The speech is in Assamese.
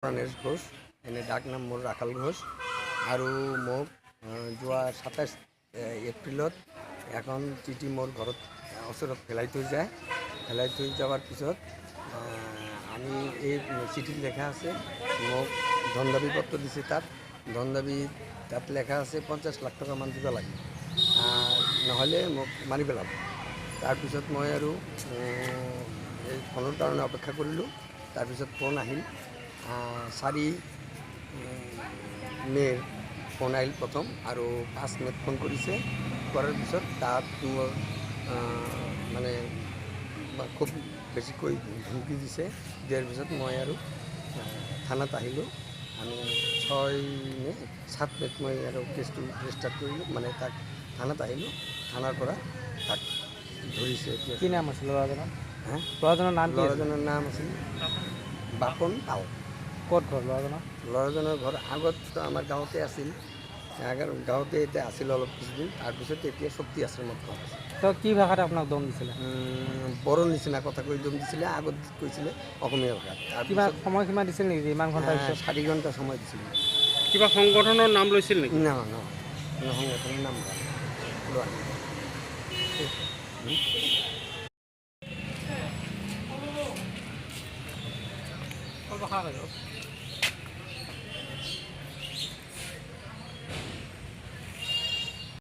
প্ৰাণেশ ঘোষ, এনে ডাক নাম মোৰ ৰাখাল ঘোষ। আৰু মোক যোৱা 27 এপ্ৰিলত এখন চিঠি মোৰ ঘৰত ওচৰত পেলাই থৈ যায়। পেলাই থৈ যোৱাৰ পিছত আমি এই চিঠিত লেখা আছে মোক ধন দাবী পত্ৰ দিছে। ধন দাবী তাত লেখা আছে 50 লাখ টকা মান দিব লাগে, নহ'লে মোক মাৰি পেলাব। তাৰপিছত মই আৰু এই ফোনৰ কাৰণে অপেক্ষা কৰিলোঁ। তাৰপিছত ফোন আহিল 4 মে'ৰ ফোন আহিল প্ৰথম, আৰু 5 মে'ত ফোন কৰিছে। কৰাৰ পিছত তাত মোৰ মানে খুব বেছিকৈ ধমকি দিছে। দিয়াৰ পিছত মই আৰু থানাত আহিলোঁ। আমি 7 মে'ত মই আৰু কেছটো ৰেজিষ্টাৰ কৰিলোঁ, মানে তাক থানাত আহিলোঁ। থানাৰ পৰা তাক ধৰিছে। কি নাম আছিল ল'ৰাজনৰ? ল'ৰাজনৰ নাম আছিল বাপন পাল। ক'ত ঘৰ ল'ৰাজনৰ? ল'ৰাজনৰ ঘৰ আগত আমাৰ গাঁৱতে আছিল, গাঁৱতে এতিয়া আছিল অলপ কিছুদিন। তাৰপিছত এতিয়া শক্তি আশ্ৰমত ঘৰ আছে। তেওঁ কি ভাষাত আপোনাক দম দিছিলে? বড়োৰ নিচিনা কথা কৈ দম দিছিলে। আগত কৈছিলে অসমীয়া ভাষাত। কিবা তাৰপিছত সময়সীমা দিছিল নেকি যে ইমান ঘণ্টাৰ পিছত? 4 ঘণ্টা সময় দিছিল। কিবা সংগঠনৰ নাম লৈছিল নেকি? নহয়, সংগঠনৰ নাম লোৱা নাই। ভাষা